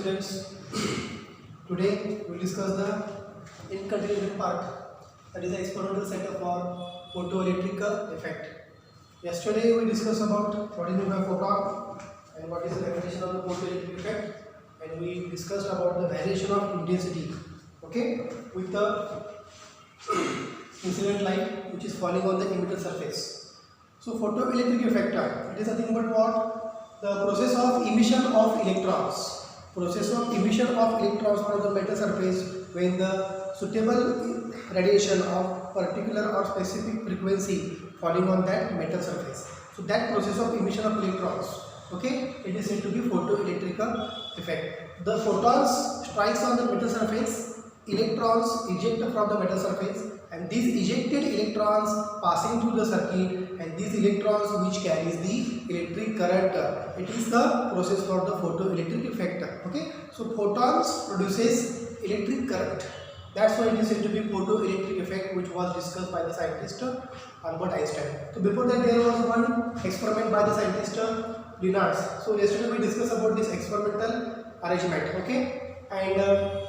students. Today we will discuss the incontinuity part, that is the experimental setup for photoelectric effect. Yesterday we discussed about what is meant by photon and what is the definition of the photoelectric effect, and we discussed about the variation of intensity, okay, with the incident light which is falling on the emitter surface. So photoelectric effect, it is nothing but what? The process of emission of electrons. Process of emission of electrons from the metal surface when the suitable radiation of particular or specific frequency falling on that metal surface. So that process of emission of electrons, okay, it is said to be photoelectric effect. The photons strikes on the metal surface, electrons eject from the metal surface, and these ejected electrons passing through the circuit, and these electrons which carries the electric current, it is the process for the photoelectric effect. Okay, so photons produces electric current. That's why it is said to be photoelectric effect, which was discussed by the scientist Albert Einstein. So before that there was one experiment by the scientist Leonard. So yesterday we discussed about this experimental arrangement. Okay, and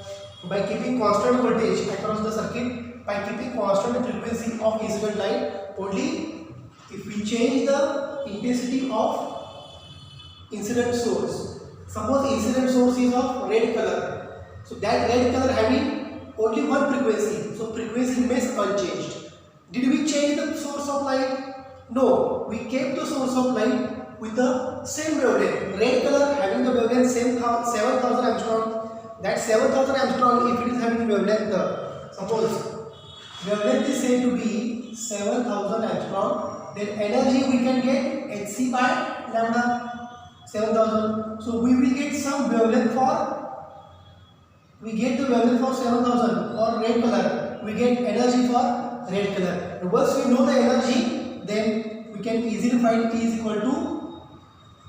by keeping constant voltage across the circuit, by keeping constant frequency of incident light, only if we change the intensity of incident source. Suppose incident source is of red color, so that red color having only one frequency, so frequency remains unchanged. Did we change the source of light? No, we kept the source of light with the same wavelength. Red color having the wavelength same 7000 Armstrong. That 7000 Armstrong, if it is having wavelength, suppose wavelength is said to be 7000 Armstrong, then energy we can get hc by lambda 7000. So we will get some wavelength for, we get the wavelength for 7000 for red color, we get energy for red color. And once we know the energy, then we can easily find E is equal to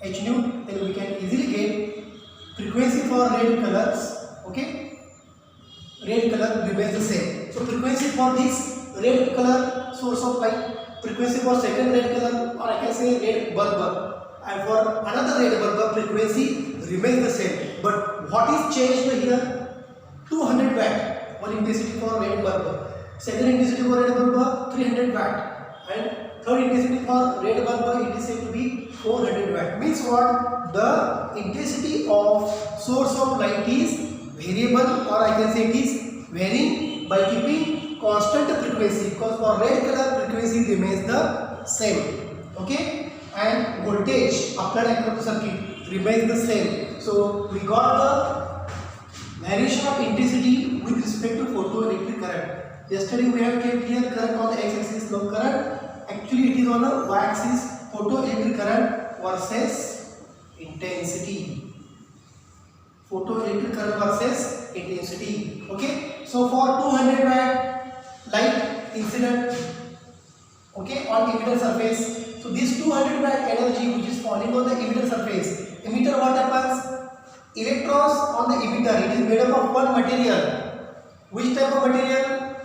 h nu, then we can easily get frequency for red colors. Okay, red color remains the same. So frequency for this red color source of light, frequency for second red color, or I can say red bulb, and for another red bulb frequency remains the same. But what is changed here? 200 watt, one intensity for red bulb, second intensity for red bulb 300 watt, and third intensity for red bulb it is said to be 400 watt. Means what? The intensity of source of light is variable, or I can say it is varying by keeping constant frequency, because for red color frequency remains the same. Okay, and voltage applied across the circuit remains the same. So we got the variation of intensity with respect to photoelectric current. Yesterday we have kept here current on the x-axis, no current. Actually it is on the y-axis, photoelectric current versus intensity. Photoelectric current versus intensity. Okay, so for 200 watt light incident, okay, on emitter surface, so this 200 watt energy which is falling on the emitter surface, emitter what happens? Electrons on the emitter, it is made up of one material. Which type of material?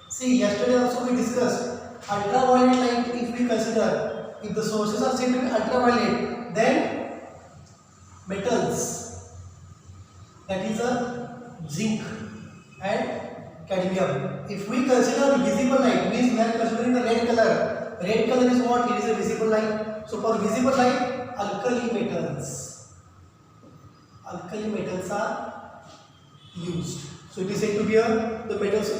See, yesterday also we discussed ultraviolet light. If we consider, if the sources are said to be ultraviolet, then metals, that is a zinc and cadmium. If we consider visible light, means we are considering the red color. Red color is what? It is a visible light. So for visible light, alkali metals. Alkali metals are used. So it is said to be the metals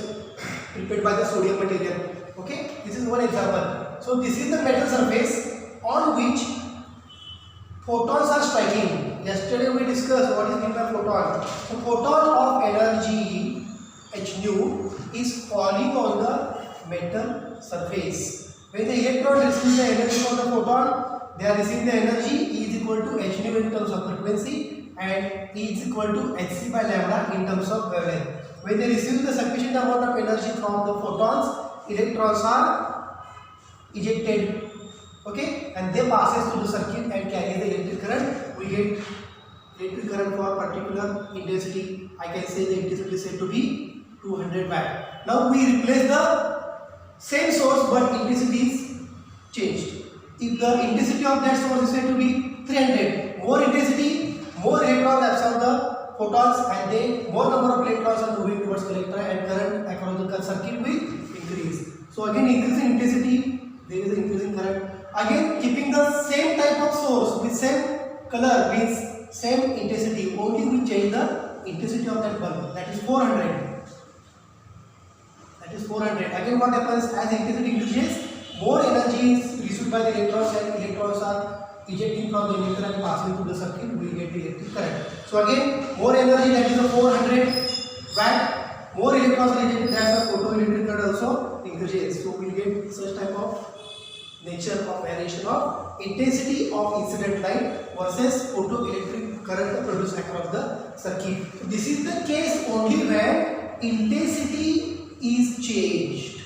prepared by the sodium material. Okay, this is one example. So this is the metal surface on which photons are striking. Yesterday we discussed what is meant by photon. So photon of energy h nu is falling on the metal surface. When the electron receives the energy from the photon, they are receiving the energy E is equal to h nu in terms of frequency, and E is equal to hc by lambda in terms of wavelength. When they receive the sufficient amount of energy from the photons, electrons are ejected. Okay, and they passes through the circuit and carry the electric current. We get electric current for particular intensity. I can say the intensity is said to be 200 watt. Now we replace the same source, but intensity is changed. If the intensity of that source is said to be 300, more intensity, more electrons absorb the photons, and then more number of electrons are moving towards collector, and current across the circuit will increase. So again, increasing intensity, there is an increasing current. Again, keeping the same type of source with same color means same intensity, only we change the intensity of that bulb, that is 400. That is 400. Again, what happens, as intensity increases, more energy is received by the electrons, and electrons are ejecting from the emitter and passing through the circuit, we get the electric current. So again, more energy, that is the 400 watt, more electrons are ejected, that's the photoelectric current also increases. So we get such type of nature of variation of intensity of incident light versus photoelectric current produced across the circuit. So this is the case only when intensity is changed.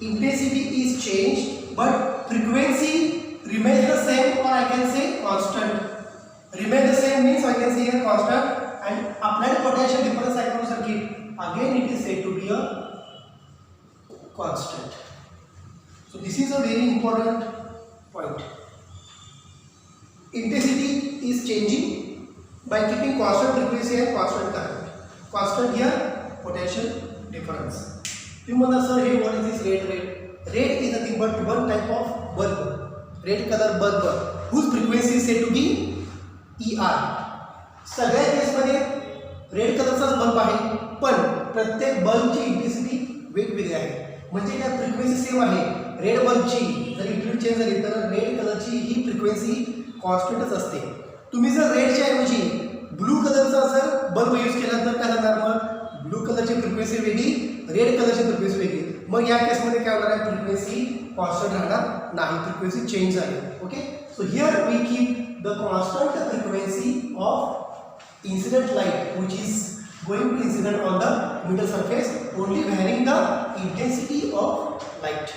Intensity is changed, but frequency remains the same, or I can say constant. Remain the same means I can say here constant, and applied potential difference across circuit, again it is said to be a constant. So this is a very important point. Intensity is changing by keeping constant frequency and constant current. Constant here, potential difference. Remember sir, here what is this red? Red is nothing but one type of bulb, red color bulb, whose frequency is said to be ER. सगळ्या केसमध्ये red कलरचाच bulb आहे, पण प्रत्येक बल्बची intensity वेगवेगळी आहे. म्हणजे त्या frequency same आहे. रेड बल्बची जर इंटेन्सिटी चेंज झाली तर रेड कलरची ही फ्रिक्वेन्सी कॉन्स्टंटच असते. तुम्ही जर रेडच्या ऐवजी ब्लू कलरचा जर बल्ब यूज केला तर काय होणार, मग ब्लू कलरची फ्रिक्वेन्सी वेगळी, रेड कलरची फ्रिक्वेन्सी वेगळी. मग या केसमध्ये काय होणार आहे, फ्रिक्वेन्सी कॉन्स्टंट राहणार नाही, फ्रिक्वेन्सी चेंज झाली. Okay, so here we keep the constant frequency of incident light which is going to incident on the emitter surface, only varying the intensity of light,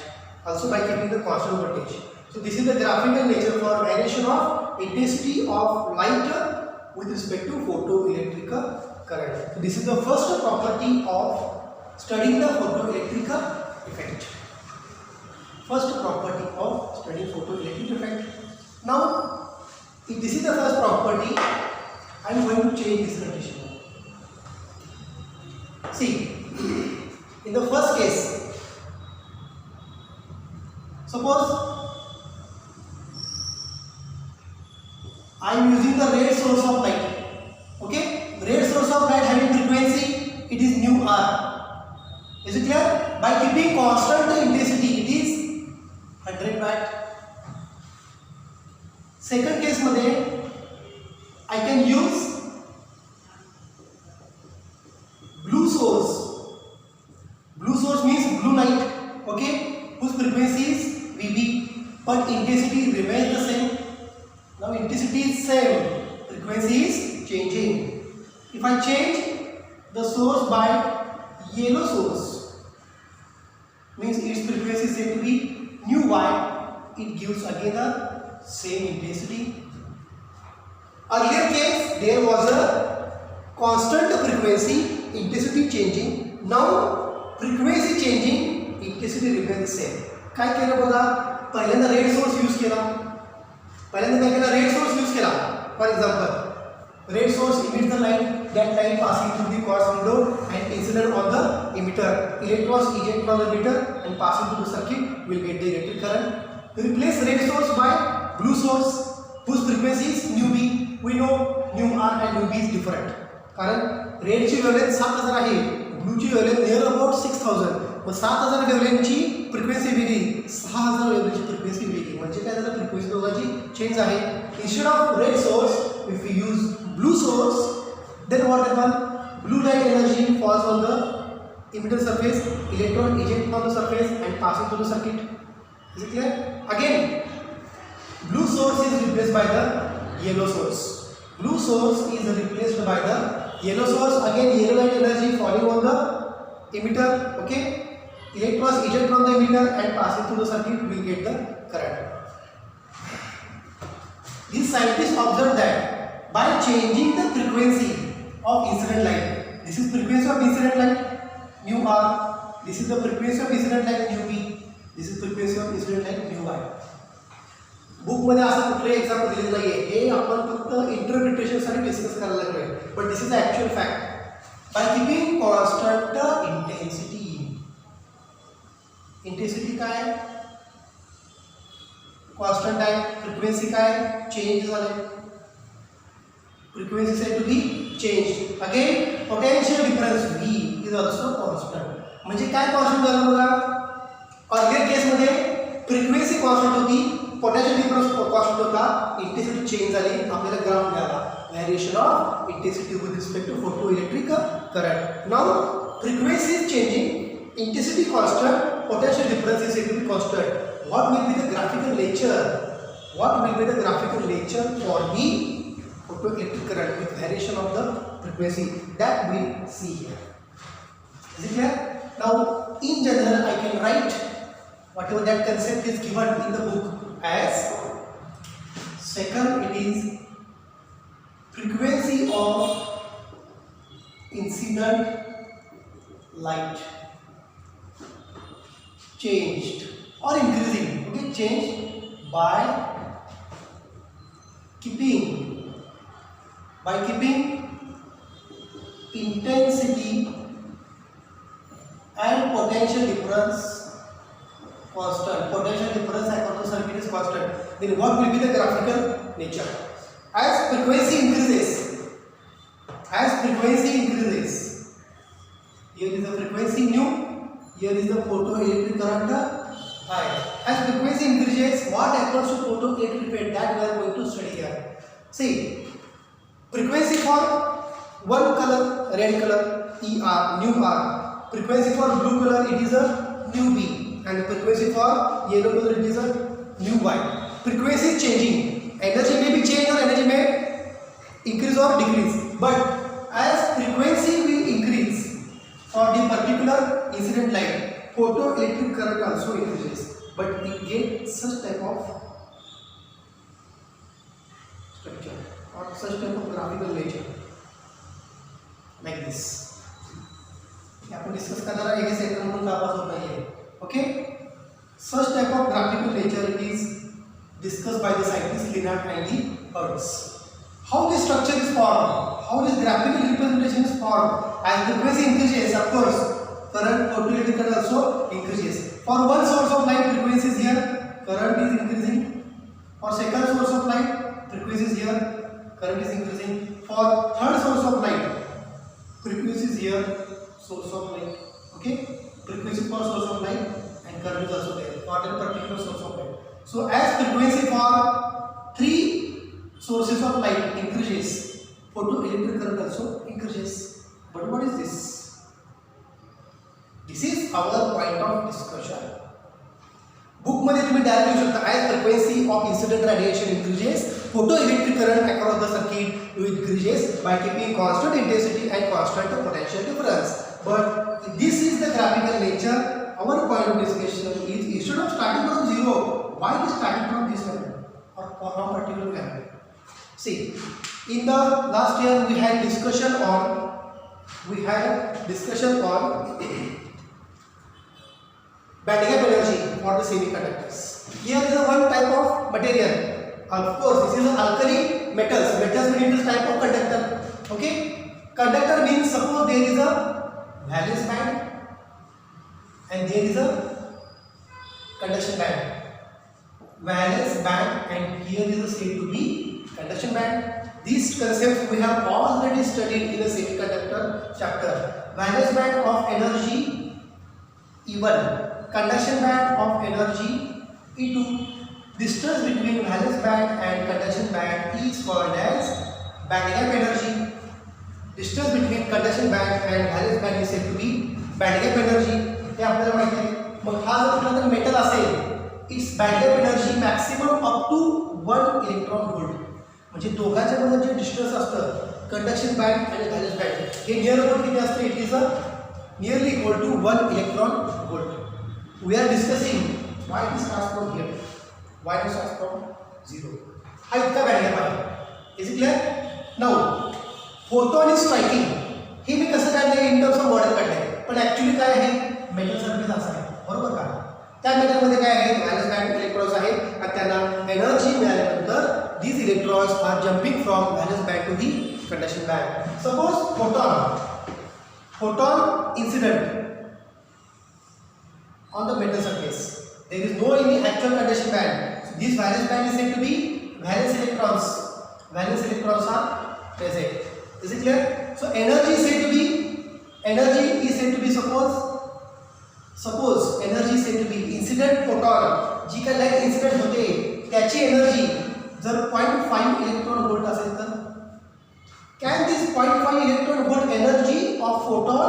also by keeping the constant voltage. So this is the graphical nature for variation of intensity of light with respect to photoelectric current. So this is the first property of studying the photoelectric effect. First property of studying photoelectric effect. Now if this is the first property, I am going to change this condition. See, in the first case, suppose I am using the red source of light. Okay, red source of light having frequency, it is nu R. Is it clear? By keeping constant the intensity, it is 100 watt. Second case मध्ये I can use blue source. Blue source means blue light, okay, whose frequency is VB, but intensity remains the same. Now intensity is same, frequency is changing. If I change the source by yellow source, means its frequency is said to be nu Y, it gives again a same intensity. Earlier case there was a constant frequency, intensity changing. Now frequency changing, intensity remains the same. काय केलं बघा, पहिल्यांदा red source use केला. पहिल्यांदा काय केला, red source use केला. For example, red source emits the light, that light passing through the quartz window and incident on the emitter. Electrons eject from the emitter and passing through the circuit will get the electric current. Replace red source by blue source whose frequency is nu B. We know nu R and nu B is different. कारण red ची wavelength 7000 आहे, blue ची wavelength near about 6000. Mug 7000 wavelength ची frequency वेगळी, 6000 wavelength ची frequency वेगळी. म्हणजे काय झालं, फ्रिक्वेन्सी दोघांची चेंज आहे. Instead of red source, if we use blue source, then what happen? Blue light energy falls on the emitter surface, electron eject from the surface and passing through the circuit. Is it clear? Again, blue source is replaced by the yellow source. Blue source is replaced by the yellow source. Again, yellow light energy falling on the emitter. Okay, electrons eject from the emitter and passing through the circuit will get the current. These scientists observed that by changing the frequency of incident light, this is frequency of incident light nu R, this is the frequency of incident light nu B, this is frequency of incident light nu Y. Book मध्ये असं कुठले example दिलेलं नाहीये, हे आपण फक्त interpretation साठी discuss करायला लागलोय. but this is the actual fact. By keeping constant intensity. Intensity काय constant आहे, frequency काय change झाले, frequency said to be changed. Again potential difference V is also constant. म्हणजे काय constant झालं बघा, earlier केस मध्ये frequency constant होती, potential difference constant होता, intensity change झाली, आपल्याला ग्राफ मिळाला, variation of intensity with respect to photoelectric current. Now frequency is changing, intensity constant, potential difference is said to be constant. What will be the graphical nature? What will be the graphical nature for the photoelectric current with variation of the frequency? That we see here. Is it clear? Now, in general, I can write whatever that concept is given in the book as second. It is frequency of incident light changed or increasing. Okay, changed by keeping intensity and potential difference constant. Potential difference across the circuit is constant. Then what will be the graphical nature? As frequency increases, here is the frequency new, here is the photoelectric current high. As frequency increases, what happens to photoelectric effect? That we are going to study here. See, frequency for one color, red color, ER, new R. Frequency for blue color, it is a new B, and frequency for yellow color, it is a new Y. Frequency is changing. Energy may be changed or energy may increase or decrease. But as frequency will increase for the particular incident light, photoelectric current also increases. But we get such type of structure or such type of graphical nature like this. आपण discuss करणार आहे, हे centre म्हणून कापास होत आहे. Okay, such type of graphical nature is discussed by the scientists Lennard and the others. How this structure is formed, how this graphical representation is formed. As frequency increases, of course, current, photoelectric current also increases. For one source of light, frequency is here, current is increasing. For second source of light, frequency is here, current is increasing. For third source of light, frequency is here, source of light. Okay, frequency for source of light and current is also there for that particular source of light. So as frequency for three sources of light increases, photoelectric current also increases. But what is this? This is our point of discussion. Book मध्ये तुम्ही direct लिहू शकता, as frequency of incident radiation increases, photoelectric current across the circuit increases by keeping constant intensity and constant potential difference. But this is the graphical nature. Our point of discussion is, instead of starting from zero, why is starting from this level or from particular level? See, in the last year we had discussion on band gap energy for the semiconductors. Here is a one type of material. Of course, this is alkali metals. Metals mean this type of conductor. Okay, conductor means suppose there is a valence band and there is a conduction band. Valence band and here is said to be conduction band. These concepts we have already studied in the semiconductor chapter. Valence band of energy E1, conduction band of energy E2. Distance between valence band and conduction band is called as band gap energy. Distance between conduction band and valence band is said to be band gap energy. हे आपल्याला माहिती आहे. मग हा जर कुठला तर metal असेल, it's band gap energy maximum up to 1 electron volt. म्हणजे दोघांच्या मध्ये जे डिस्टन्स असतं कंडक्शन बँड आणि व्हॅलेन्स बँड, हे नियर अबाउट किती असतं? It is a nearly equal to 1 electron volt. We are discussing why it starts from here, why it starts from 0. हा इतका बँड गॅप आहे. Is it clear? Now photon is striking, हे मी कसं काढलंय in terms of model काढलंय, पण actually काय आहे? मेटल सरफेस असं आहे, बरोबर का? त्या मेटलमध्ये काय आहे? व्हॅलेन्स बँड इलेक्ट्रॉन्स आहेत आणि त्यांना एनर्जी मिळाल्यानंतर these electrons are jumping from valence band to the conduction band. Suppose photon incident on the metal surface. There is no any actual conduction band. So this valence band is said to be valence electrons. Valence electrons are present. Is it clear? So energy is said to be suppose energy is said to be incident photon जी काय light incident होते त्याची energy जर 0.5 electron volt असेल तर can this 0.5 electron volt energy of photon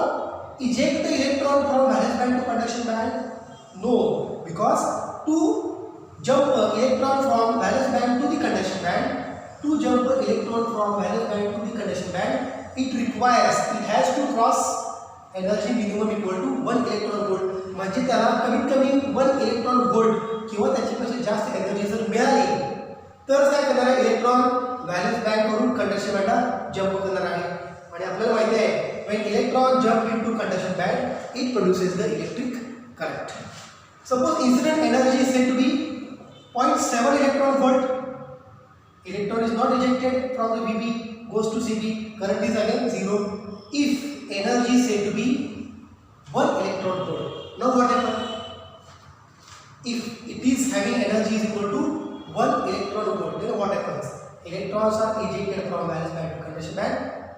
eject the electron from valence band to conduction band? No, because to jump electron from valence band to the conduction band, to jump electron from valence band to the conduction band, it has to cross energy minimum equal to 1 electron volt. म्हणजे त्याला कमीत कमी 1 electron volt किंवा त्याच्यापेक्षा जास्त energy जर मिळाली तर काय करणार आहे, इलेक्ट्रॉन व्हॅलेन्स बँड करून कंडक्शन बँडला जंप करणार आहे. आणि आपल्याला माहिती आहे when electron jump into conduction band it produces the electric current. Suppose incident energy is said to be 0.7 electron volt. Electron is not ejected from the VB, goes to CB, current is again 0. If energy is said to be 1 electron volt, now what happens? If it is having energy is equal to 1 electron volt, then what happens? Electrons are ejected from valence band to conduction band,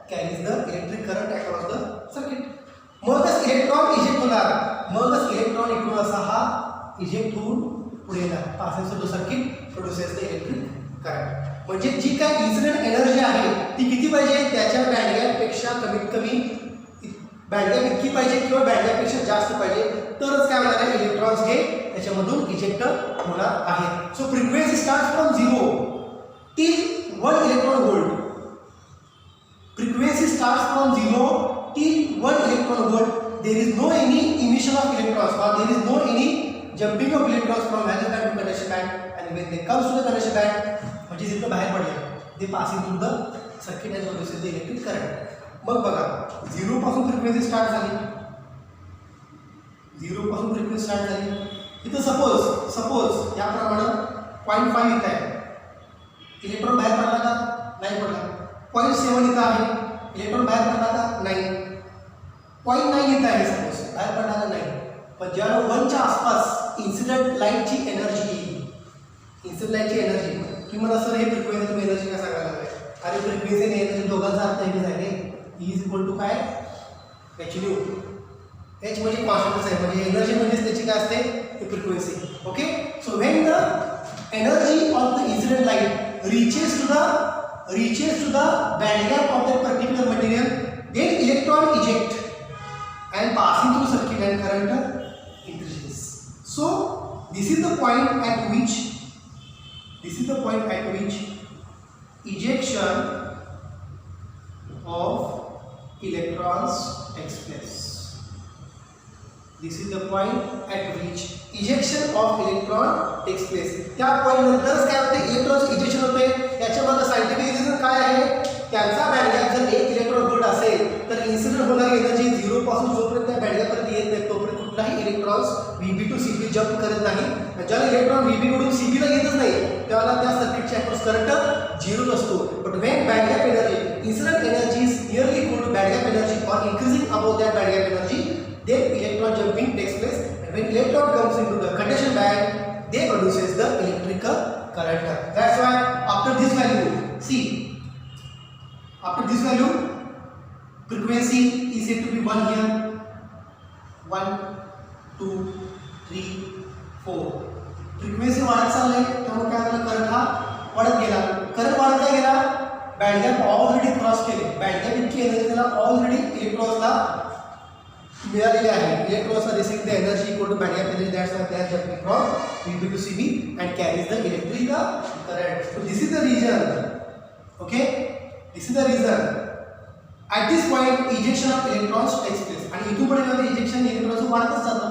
carries the electric current across the circuit. मगच electron eject होणार, मगच electron इकडून असा हा eject होऊन पुढे येणार, passing through the circuit produces the electric current. म्हणजे जी काय इन्सिडेंट एनर्जी आहे ती किती पाहिजे, त्याच्या बँडगॅपपेक्षा कमीत कमी बँडगॅप इतकी पाहिजे किंवा बँडगॅपपेक्षा जास्त पाहिजे तरच काय होणार आहे, इलेक्ट्रॉन्स हे त्याच्यामधून इजेक्ट होणार आहेत. सो frequency start from 0 till 1 electron volt. Frequency starts from 0 till 1 electron volt. There is no any emission of electrons or there is no any jumping of electrons from valence band to conduction band, and when they comes to the conduction band म्हणजे जिथं बाहेर पडले they passing through the circuit and produces the electric current. मग बघा 0 पासून frequency start झाली, 0 पासून frequency start झाली. इथं सपोज याप्रमाणे 0.5 येत आहे, इलेक्ट्रॉन बाहेर पडला का, नाही पडला. 0.7 इथं आहे, इलेक्ट्रॉन बाहेर पडला का, नाही. 0.9 इथं आहे, सपोज बाहेर पडला का, नाही. पण ज्या 1च्या आसपास इन्सिडेंट लाईटची एनर्जी की मला सर हे फ्रिक्वेन्सी तुम्ही एनर्जी काय सांगायला लागलाय, अरे फ्रिक्वेन्सी आणि एनर्जी दोघांचा अर्थ एकच आहे रे. E इज इक्वल टू काय, एच न्यू. एच म्हणजे कॉन्स्टंट आहे, म्हणजे एनर्जी म्हणजेच त्याची काय असते, ती frequency. Okay, so when the energy of the incident light reaches to the band gap of that particular material, then electron eject and passing through circuit and current increases. So this is the point at which ejection of electrons takes place. This is the point at which ejection of electron takes place. त्या point नंतरच काय होते, electrons ejection होते. याच्यामध्ये scientific reason काय आहे, त्यांचा band gap जर 1 इलेक्ट्रॉन व्होल्ट असेल तर इन्सिडेंट होणारी एनर्जी 0 पासून जोपर्यंत त्या बँड गॅपपर्यंत येत नाही तोपर्यंत कुठलाही electrons VB to CB jump करत नाही. ज्याला इलेक्ट्रॉन VB कडून CB ला येतच नाही त्याला त्या सर्किटच्या अक्रॉस करंट 0 असतो. But when band gap energy incident energy is nearly equal to band gap energy और increasing above that band gap energy, then electron jumping takes place, and when electron comes into the conduction band they produces the electrical current. That's why after this value, see, after this value frequency is said to be 1 here, 1 2 3 4. Frequency वाढत चालले त्यामुळे काय झालं, current हा वाढत गेला. Current वाढत काय गेला, बँड गॅप ऑलरेडी क्रॉस केले, बँड गॅप इतकी एनर्जी त्याला ऑलरेडी इलेक्ट्रॉन्सला मिळालेले आहे. Electrons are receiving the energy equal to band gap energy, that's why they are jumping from VB to CB and carries the electric current. So this is the reason, okay, this is the reason at this point ejection of electrons takes place. आणि इथून पुढे काय ejection electrons वाढतच जातं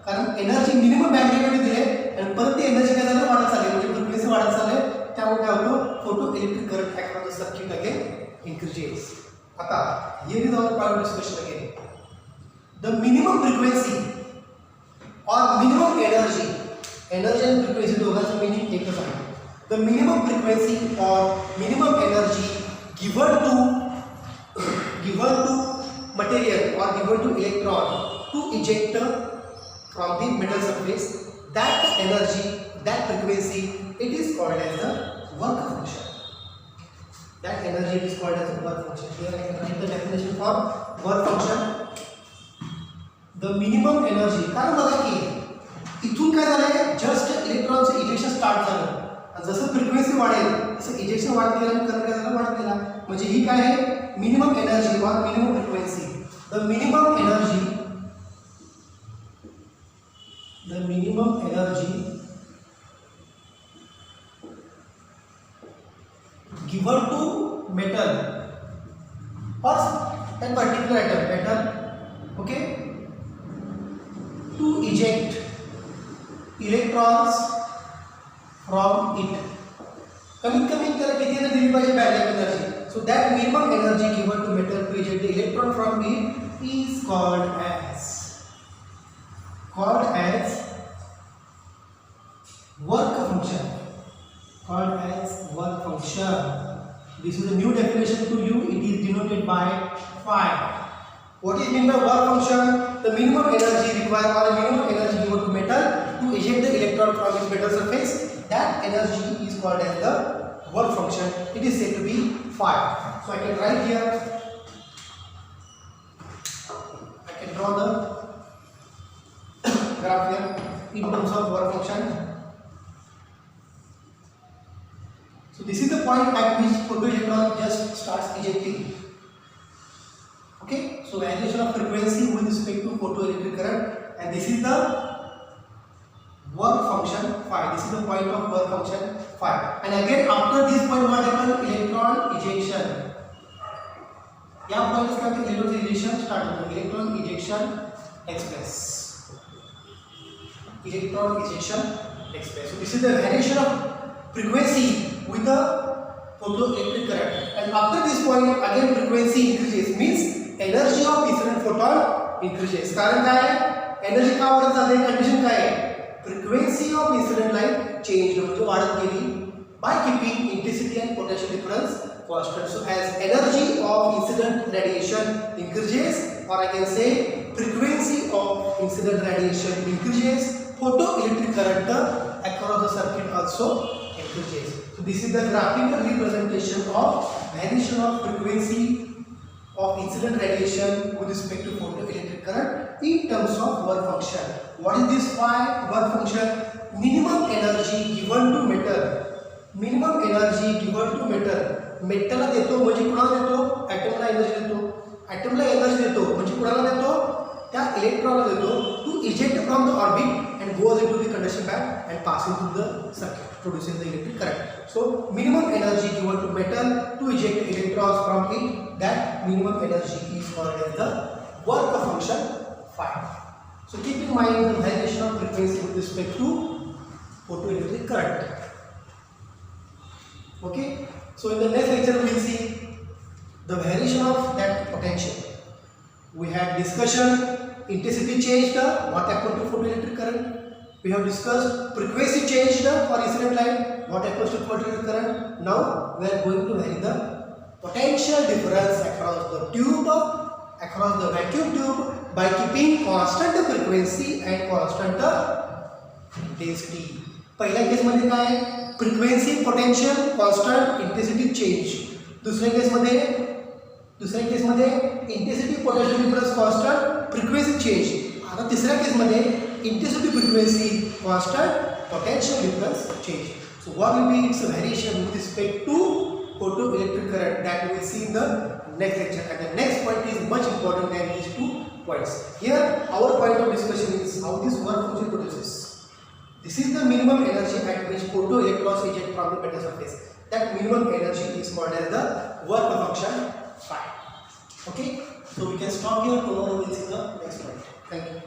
कारण energy minimum band गॅपमध्ये दिले आणि परत ती एनर्जी काय झाली, वाढत चालली, म्हणजे फ्रिक्वेन्सी वाढत चालले. त्यामुळे काय होतं, photo electric current across the circuit again increases. आता here is our point of discussion again. The minimum frequency or minimum energy and frequency दोघांचं meaning एकच आहे. The minimum frequency or minimum energy given to given to material or given to electron to eject from the metal surface, that energy, that frequency, it is called as the work function. That energy is called as the work function. Here I can write the definition for work function. The minimum energy, कारण बघा की इथून काय झालंय, just इलेक्ट्रॉनचं ejection start झालं, जसं frequency वाढेल तसं इजेक्शन वाढत गेलं आणि करंट काय झालं, वाढत गेला. म्हणजे ही काय आहे, मिनिमम एनर्जी और minimum frequency. The minimum energy given to metal or that particular atom, metal, okay, to eject electrons from it. कमीत कमी त्याला किती एनर्जी दिली पाहिजे, backup energy. So that minimum energy given to metal to eject the electron from it is called as work function. Called as work function. This is a new definition to you. It is denoted by phi. What is meant by work function? The minimum energy required or the minimum energy given to metal to eject the electron from its metal surface. That energy is called as the work function. It is said to be phi. So I can write here. I can draw the graph here in terms of work function. So this is the point at which photoelectron just starts ejecting. Okay, so variation of frequency with respect to photoelectric current, and this is the work function phi. This is the point of work function phi. And again after this point what happens? Electron ejection. या point से आपके electron ejection start होता है. Electron ejection express. Electron ejection express. So this is the variation of frequency with the photoelectric current, and after this point again frequency increases, means energy of incident photon increases. कारण काय आहे, energy का वाढत जाते, condition काय आहे, frequency of incident light change म्हणजे वाढत गेली by keeping intensity and potential difference constant. So as energy of incident radiation increases, or I can say frequency of incident radiation increases, photoelectric current across the circuit also increases. So this is the graphical representation of variation of frequency of incident radiation with respect to photoelectric current in terms of work function. What is this phi work function? Minimum energy given to metal. Minimum energy given to metal. मेटलला देतो म्हणजे कुणाला देतो, ॲटमला energy देतो. ॲटमला energy देतो म्हणजे कुणाला देतो, त्या इलेक्ट्रॉनला देतो, to eject from the orbit and goes into the conduction band and passing through the circuit, producing the electric current. So minimum energy given to metal to eject electrons from it, that minimum energy is called as the work function phi. So keep in mind the variation of frequency with respect to photoelectric current. Okay, so in the next lecture we will see the variation of that potential. We had discussion intensity changed, what happened to photoelectric current. We have discussed frequency changed for incident light, what happens to photoelectric current. Now we are going to vary the potential difference across the tube, across the vacuum tube, by keeping constant frequency and constant intensity. पहिल्या case मध्ये काय, frequency potential constant, intensity change. दुसऱ्या केसमध्ये intensity potential difference constant, frequency change. आता तिसऱ्या केसमध्ये intensity frequency constant, potential difference change. So what will be its variation with respect to photoelectric current, that we will see in the next lecture. And the next point is much important than these 2 points. Here our point of discussion is how this work function produces. This is the minimum energy at which photoelectrons eject from the metal surface. That minimum energy is called as the work function phi. Okay, so we can stop here. Tomorrow we will see the next point. Thank you.